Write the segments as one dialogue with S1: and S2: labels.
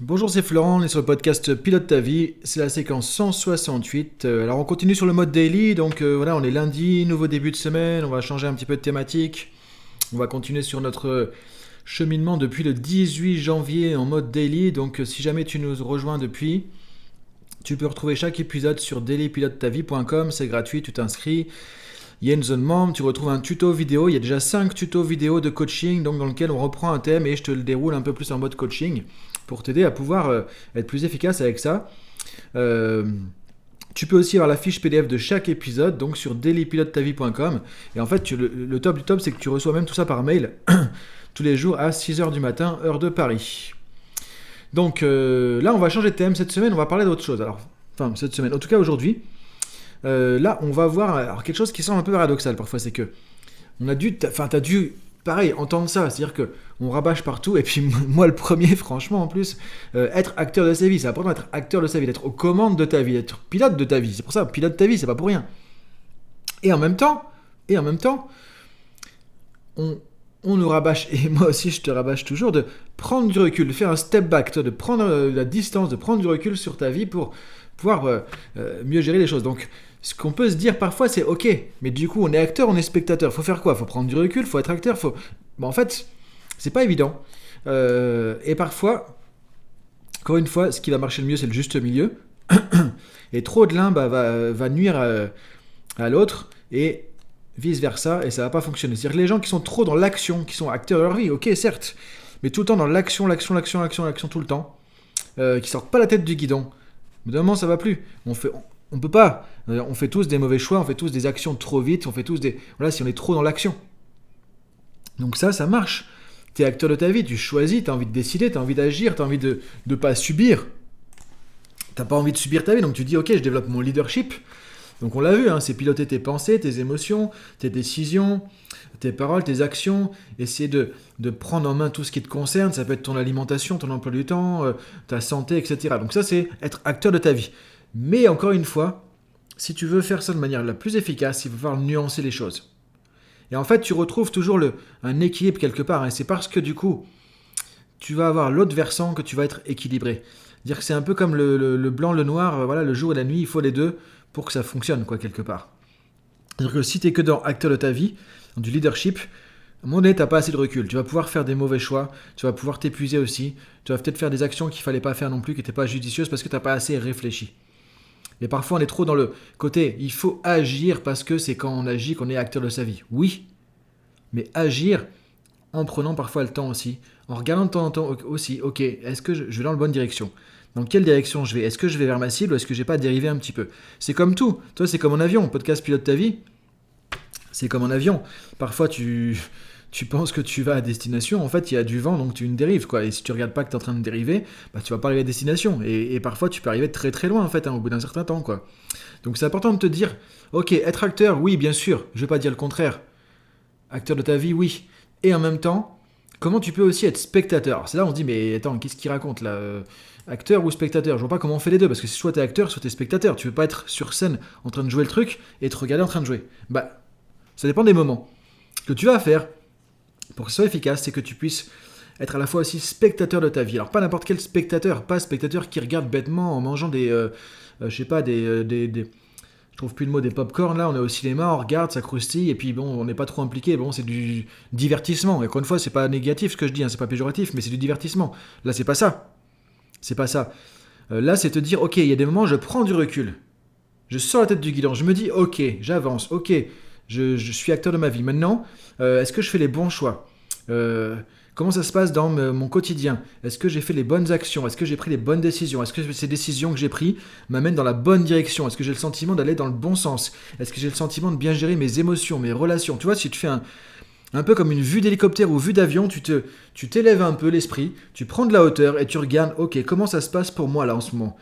S1: Bonjour, c'est Florent, on est sur le podcast Pilote ta vie, c'est la séquence 168. Alors on continue sur le mode daily, donc voilà, on est lundi, nouveau début de semaine, on va changer un petit peu de thématique. On va continuer sur notre cheminement depuis le 18 janvier en mode daily, donc si jamais tu nous rejoins depuis, tu peux retrouver chaque épisode sur dailypilotetavie.com, c'est gratuit, tu t'inscris. Il y a une zone membre, tu retrouves un tuto vidéo, il y a déjà 5 tutos vidéo de coaching donc dans lequel on reprend un thème et je te le déroule un peu plus en mode coaching pour t'aider à pouvoir être plus efficace avec ça. Euh, Tu peux aussi avoir la fiche PDF de chaque épisode donc sur dailypilotetavie.com et en fait le top du top c'est que tu reçois même tout ça par mail tous les jours à 6h du matin heure de Paris. Donc là on va changer de thème cette semaine, on va parler d'autre chose. Alors, enfin cette semaine, en tout cas aujourd'hui. Là, on va voir alors, quelque chose qui semble un peu paradoxal parfois, c'est que t'as dû, pareil, entendre ça, c'est-à-dire que on rabâche partout, et puis moi le premier, franchement, en plus, être acteur de sa vie, c'est important d'être acteur de sa vie, d'être aux commandes de ta vie, d'être pilote de ta vie, c'est pour ça, pilote de ta vie, c'est pas pour rien. Et en même temps, et en même temps, on nous rabâche, et moi aussi je te rabâche toujours, de prendre du recul, de faire un step back, de prendre la distance, de prendre du recul sur ta vie pour pouvoir mieux gérer les choses. Donc, ce qu'on peut se dire parfois, c'est ok, mais du coup, on est acteur, on est spectateur. Faut faire quoi? Faut prendre du recul, faut être acteur, faut. Bon, en fait, c'est pas évident. Et parfois, encore une fois, ce qui va marcher le mieux, c'est le juste milieu. Et trop de l'un va nuire à l'autre et vice versa, et ça va pas fonctionner. C'est-à-dire que les gens qui sont trop dans l'action, qui sont acteurs de leur vie, ok, certes, mais tout le temps dans l'action tout le temps, qui sortent pas la tête du guidon. Au bout d'un moment, ça va plus. On peut pas. On fait tous des mauvais choix, on fait tous des actions trop vite, on fait tous des. Voilà, si on est trop dans l'action. Donc ça marche. T'es acteur de ta vie, tu choisis, t'as envie de décider, t'as envie d'agir, t'as envie de pas subir. T'as pas envie de subir ta vie, donc tu dis ok, je développe mon leadership. Donc on l'a vu, hein, c'est piloter tes pensées, tes émotions, tes décisions, tes paroles, tes actions, essayer de prendre en main tout ce qui te concerne, ça peut être ton alimentation, ton emploi du temps, ta santé, etc. Donc ça c'est être acteur de ta vie. Mais encore une fois, si tu veux faire ça de manière la plus efficace, il va falloir nuancer les choses. Et en fait, tu retrouves toujours un équilibre quelque part, et c'est parce que du coup, tu vas avoir l'autre versant que tu vas être équilibré. Dire que c'est un peu comme le blanc, le noir, voilà, le jour et la nuit, il faut les deux pour que ça fonctionne, quoi, quelque part. C'est-à-dire que si tu es que dans acteur de ta vie, dans du leadership, à un moment donné, tu n'as pas assez de recul. Tu vas pouvoir faire des mauvais choix, tu vas pouvoir t'épuiser aussi, tu vas peut-être faire des actions qu'il ne fallait pas faire non plus, qui n'étaient pas judicieuses parce que tu n'as pas assez réfléchi. Et parfois, on est trop dans le côté, il faut agir parce que c'est quand on agit qu'on est acteur de sa vie. Oui, mais agir en prenant parfois le temps aussi, en regardant de temps en temps aussi, ok, est-ce que je vais dans la bonne direction? Dans quelle direction je vais? Est-ce que je vais vers ma cible ou est-ce que j'ai pas dérivé un petit peu? C'est comme tout. Toi, c'est comme un avion. Podcast Pilote ta vie, c'est comme un avion. Parfois, tu penses que tu vas à destination. En fait, il y a du vent, donc tu une dérive, quoi. Et si tu regardes pas que tu es en train de dériver, bah, tu vas pas arriver à destination. Et parfois, tu peux arriver très très loin, en fait, hein, au bout d'un certain temps, quoi. Donc, c'est important de te dire, ok, être acteur, oui, bien sûr. Je vais pas dire le contraire. Acteur de ta vie, oui. Et en même temps, comment tu peux aussi être spectateur? Alors, c'est là où on se dit, mais attends, qu'est-ce qu'il raconte là acteur ou spectateur? Je vois pas comment on fait les deux, parce que soit t'es acteur, soit t'es spectateur. Tu veux pas être sur scène en train de jouer le truc et te regarder en train de jouer. Bah, ça dépend des moments. Ce que tu vas faire pour que ce soit efficace, c'est que tu puisses être à la fois aussi spectateur de ta vie. Alors pas n'importe quel spectateur, pas spectateur qui regarde bêtement en mangeant je sais pas, je trouve plus le mot, des pop-corn, là, on est au cinéma, on regarde, ça croustille, et puis bon, on n'est pas trop impliqué, bon, c'est du divertissement. Et encore une fois, c'est pas négatif ce que je dis, hein, c'est pas péjoratif, mais c'est du divertissement. Là, c'est pas ça. C'est pas ça. Là, c'est te dire, ok, il y a des moments, je prends du recul. Je sors la tête du guidon, je me dis, ok, j'avance, ok, je suis acteur de ma vie. Maintenant, est-ce que je fais les bons choix? Comment ça se passe dans mon quotidien? Est-ce que j'ai fait les bonnes actions? Est-ce que j'ai pris les bonnes décisions? Est-ce que ces décisions que j'ai prises m'amènent dans la bonne direction? Est-ce que j'ai le sentiment d'aller dans le bon sens? Est-ce que j'ai le sentiment de bien gérer mes émotions, mes relations? Tu vois, si tu fais un peu comme une vue d'hélicoptère ou vue d'avion, tu t'élèves un peu l'esprit, tu prends de la hauteur et tu regardes, ok, comment ça se passe pour moi là en ce moment?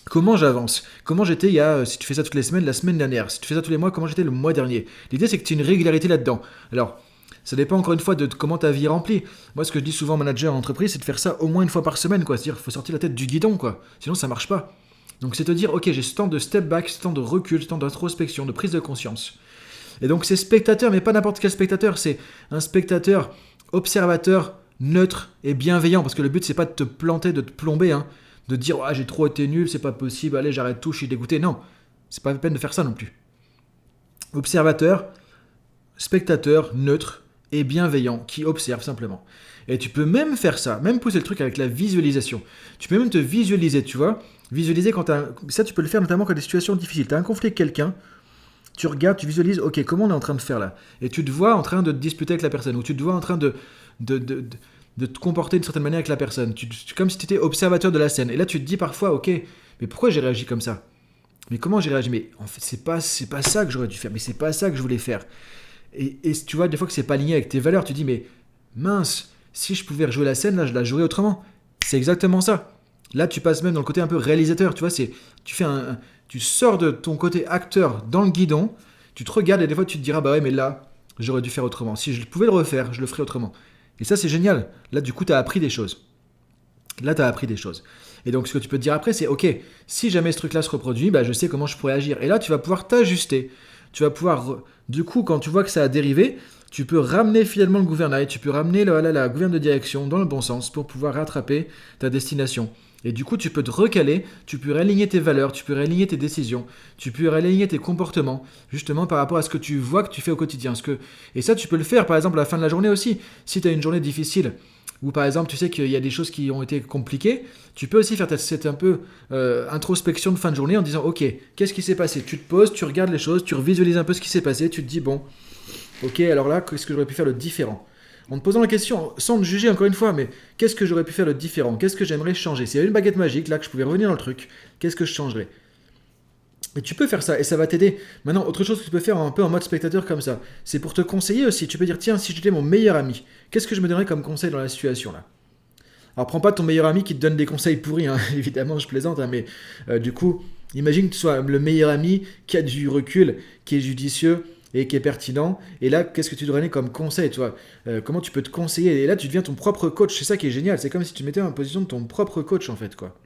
S1: Comment j'avance? Comment j'étais si tu fais ça toutes les semaines, la semaine dernière? Si tu fais ça tous les mois, comment j'étais le mois dernier? L'idée, c'est que tu aies une régularité là-dedans. Alors, ça dépend encore une fois de comment ta vie est remplie. Moi, ce que je dis souvent aux managers en entreprise, c'est de faire ça au moins une fois par semaine, quoi. C'est-à-dire qu'il faut sortir la tête du guidon, quoi. Sinon, ça marche pas. Donc, c'est te dire, ok, j'ai ce temps de step back, ce temps de recul, ce temps d'introspection, de prise de conscience. Et donc, c'est spectateur, mais pas n'importe quel spectateur. C'est un spectateur observateur neutre et bienveillant. Parce que le but, c'est pas de te planter, de te plomber, hein, de dire ah, j'ai trop été nul, c'est pas possible, allez, j'arrête tout, je suis dégoûté. Non, c'est pas la peine de faire ça non plus. Observateur, spectateur, neutre et bienveillant qui observe simplement. Et tu peux même faire ça, même pousser le truc avec la visualisation. Tu peux même te visualiser, tu vois. Visualiser quand ça, tu peux le faire notamment quand tu as des situations difficiles. Tu as un conflit avec quelqu'un, tu regardes, tu visualises, ok, comment on est en train de faire là? Et tu te vois en train de te disputer avec la personne, ou tu te vois en train de te comporter d'une certaine manière avec la personne. Comme si tu étais observateur de la scène. Et là, tu te dis parfois, ok, mais pourquoi j'ai réagi comme ça? Mais comment j'ai réagi? Mais en fait, c'est pas ça que j'aurais dû faire, mais c'est pas ça que je voulais faire. Et tu vois, des fois que c'est pas aligné avec tes valeurs, tu dis, mais mince, si je pouvais rejouer la scène, là, je la jouerais autrement. C'est exactement ça. Là, tu passes même dans le côté un peu réalisateur, tu vois, tu sors de ton côté acteur dans le guidon, tu te regardes et des fois tu te diras, bah ouais, mais là, j'aurais dû faire autrement. Si je pouvais le refaire, je le ferais autrement. Et ça, c'est génial. Là, du coup, tu as appris des choses. Et donc, ce que tu peux te dire après, c'est, ok, si jamais ce truc-là se reproduit, bah, je sais comment je pourrais agir. Et là, tu vas pouvoir t'ajuster. Tu vas pouvoir, du coup, quand tu vois que ça a dérivé, tu peux ramener finalement le gouvernail, tu peux ramener la gouverne de direction dans le bon sens pour pouvoir rattraper ta destination. Et du coup, tu peux te recaler, tu peux réaligner tes valeurs, tu peux réaligner tes décisions, tu peux réaligner tes comportements, justement par rapport à ce que tu vois que tu fais au quotidien. Et ça, tu peux le faire, par exemple, à la fin de la journée aussi. Si tu as une journée difficile, ou par exemple, tu sais qu'il y a des choses qui ont été compliquées, tu peux aussi faire cette un peu introspection de fin de journée en disant, ok, qu'est-ce qui s'est passé? Tu te poses, tu regardes les choses, tu revisualises un peu ce qui s'est passé, tu te dis, bon, ok, alors là, qu'est-ce que j'aurais pu faire de différent? En te posant la question, sans te juger encore une fois, mais qu'est-ce que j'aurais pu faire de différent? Qu'est-ce que j'aimerais changer? S'il y avait une baguette magique, là, que je pouvais revenir dans le truc, qu'est-ce que je changerais? Et tu peux faire ça, et ça va t'aider. Maintenant, autre chose que tu peux faire un peu en mode spectateur comme ça, c'est pour te conseiller aussi. Tu peux dire, tiens, si j'étais mon meilleur ami, qu'est-ce que je me donnerais comme conseil dans la situation là? Alors prends pas ton meilleur ami qui te donne des conseils pourris, hein. Évidemment, je plaisante, hein, mais du coup, imagine que tu sois le meilleur ami qui a du recul, qui est judicieux, et qui est pertinent. Et là, qu'est-ce que tu donnerais comme conseil, toi? Comment tu peux te conseiller? Et là, tu deviens ton propre coach. C'est ça qui est génial. C'est comme si tu te mettais en position de ton propre coach, en fait, quoi.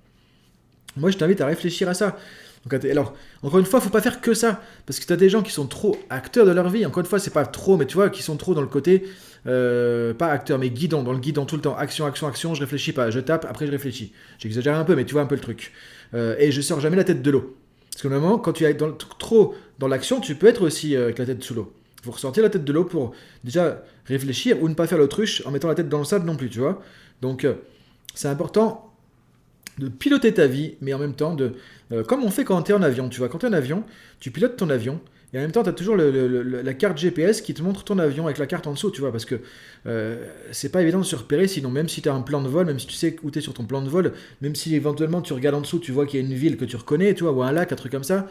S1: Moi, je t'invite à réfléchir à ça. Donc, alors, encore une fois, il ne faut pas faire que ça. Parce que tu as des gens qui sont trop acteurs de leur vie. Encore une fois, c'est pas trop, mais tu vois, qui sont trop dans le côté, pas acteur, mais guidon, dans le guidon tout le temps. Action, action, action, je réfléchis pas. Je tape, après je réfléchis. J'exagère un peu, mais tu vois un peu le truc. Et je sors jamais la tête de l'eau. Parce que normalement, quand tu es trop dans l'action, tu peux être aussi avec la tête sous l'eau. Il faut ressortir la tête de l'eau pour déjà réfléchir ou ne pas faire l'autruche en mettant la tête dans le sable non plus, tu vois. Donc, c'est important de piloter ta vie, mais en même temps comme on fait quand tu es en avion, tu vois. Quand tu es en avion, tu pilotes ton avion, et en même temps, tu as toujours la carte GPS qui te montre ton avion avec la carte en dessous, tu vois, parce que c'est pas évident de se repérer, sinon même si tu as un plan de vol, même si tu sais où tu es sur ton plan de vol, même si éventuellement tu regardes en dessous, tu vois qu'il y a une ville que tu reconnais, tu vois, ou un lac, un truc comme ça,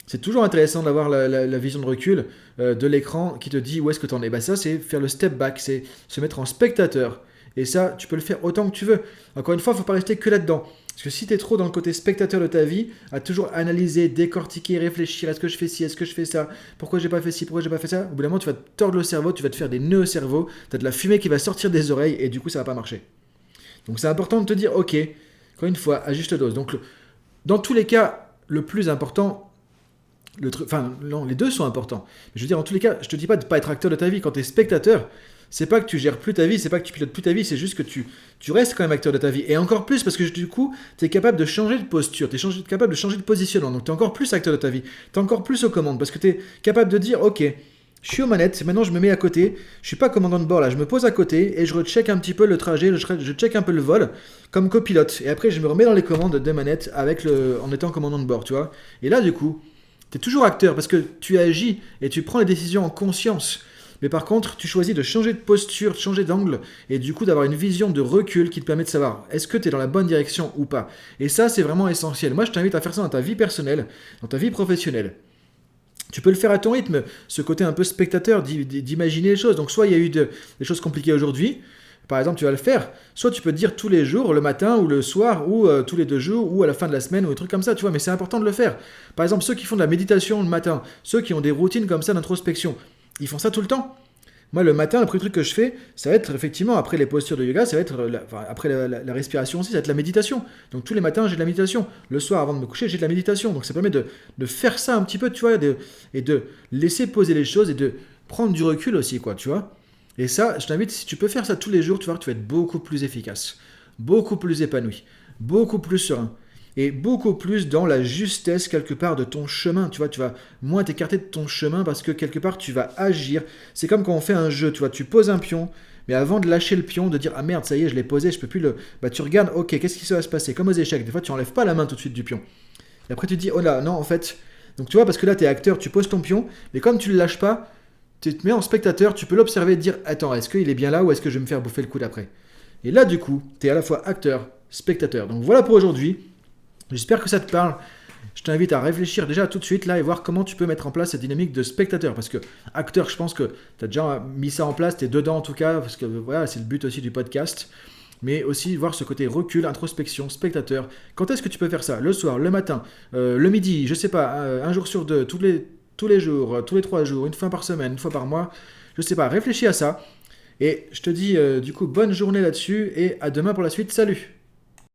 S1: c'est toujours intéressant d'avoir la vision de recul de l'écran qui te dit où est-ce que tu en es. Bah ça, c'est faire le step back, c'est se mettre en spectateur. Et ça, tu peux le faire autant que tu veux. Encore une fois, il ne faut pas rester que là-dedans. Parce que si tu es trop dans le côté spectateur de ta vie, à toujours analyser, décortiquer, réfléchir, est-ce que je fais ci, est-ce que je fais ça, pourquoi j'ai pas fait ci, pourquoi j'ai pas fait ça, au bout d'un moment, tu vas te tordre le cerveau, tu vas te faire des nœuds au cerveau, tu as de la fumée qui va sortir des oreilles, et du coup, ça va pas marcher. Donc c'est important de te dire, ok, encore une fois, à juste dose. Donc dans tous les cas, le plus important, non, les deux sont importants. Mais je veux dire, en tous les cas, je te dis pas de pas être acteur de ta vie. Quand tu es spectateur, c'est pas que tu gères plus ta vie, c'est pas que tu pilotes plus ta vie, c'est juste que tu restes quand même acteur de ta vie. Et encore plus parce que du coup, tu es capable de changer de posture, tu es capable de changer de positionnement. Donc tu es encore plus acteur de ta vie. Tu es encore plus aux commandes parce que tu es capable de dire, ok, je suis aux manettes, maintenant je me mets à côté, je suis pas commandant de bord là, je me pose à côté et je recheck un petit peu le trajet, je check un peu le vol comme copilote. Et après je me remets dans les commandes des manettes en étant commandant de bord, tu vois. Et là du coup, tu es toujours acteur parce que tu agis et tu prends les décisions en conscience. Mais par contre, tu choisis de changer de posture, de changer d'angle, et du coup d'avoir une vision de recul qui te permet de savoir est-ce que tu es dans la bonne direction ou pas. Et ça, c'est vraiment essentiel. Moi, je t'invite à faire ça dans ta vie personnelle, dans ta vie professionnelle. Tu peux le faire à ton rythme, ce côté un peu spectateur, d'imaginer les choses. Donc soit il y a eu des choses compliquées aujourd'hui, par exemple tu vas le faire, soit tu peux te dire tous les jours, le matin ou le soir, ou tous les 2 jours, ou à la fin de la semaine, ou des trucs comme ça, tu vois, mais c'est important de le faire. Par exemple, ceux qui font de la méditation le matin, ceux qui ont des routines comme ça d'introspection, ils font ça tout le temps. Moi, le matin, le premier truc que je fais, ça va être effectivement, après les postures de yoga, ça va être, après la respiration aussi, ça va être la méditation. Donc tous les matins, j'ai de la méditation. Le soir, avant de me coucher, j'ai de la méditation. Donc ça permet de faire ça un petit peu, tu vois, et de laisser poser les choses et de prendre du recul aussi, quoi, tu vois. Et ça, je t'invite, si tu peux faire ça tous les jours, tu vas voir que tu vas être beaucoup plus efficace, beaucoup plus épanoui, beaucoup plus serein et beaucoup plus dans la justesse quelque part de ton chemin. Tu vois, tu vas moins t'écarter de ton chemin parce que quelque part tu vas agir. C'est comme quand on fait un jeu, tu vois, tu poses un pion, mais avant de lâcher le pion, de dire ah merde, ça y est, je l'ai posé, je peux plus le. Bah tu regardes, ok, qu'est-ce qui va se passer? Comme aux échecs, des fois tu enlèves pas la main tout de suite du pion. Et après tu te dis oh là, non, en fait. Donc tu vois, parce que là tu es acteur, tu poses ton pion, mais comme tu le lâches pas, tu te mets en spectateur, tu peux l'observer et te dire attends, est-ce qu'il est bien là ou est-ce que je vais me faire bouffer le coup d'après? Et là, du coup, tu es à la fois acteur, spectateur. Donc voilà pour aujourd'hui. J'espère que ça te parle. Je t'invite à réfléchir déjà tout de suite là et voir comment tu peux mettre en place cette dynamique de spectateur. Parce que acteur, je pense que tu as déjà mis ça en place, tu es dedans en tout cas, parce que voilà, c'est le but aussi du podcast. Mais aussi voir ce côté recul, introspection, spectateur. Quand est-ce que tu peux faire ça? Le soir, le matin, le midi, je sais pas, un jour sur deux, tous les jours, tous les 3 jours, une fois par semaine, une fois par mois. Je sais pas, réfléchis à ça. Et je te dis du coup bonne journée là-dessus et à demain pour la suite. Salut!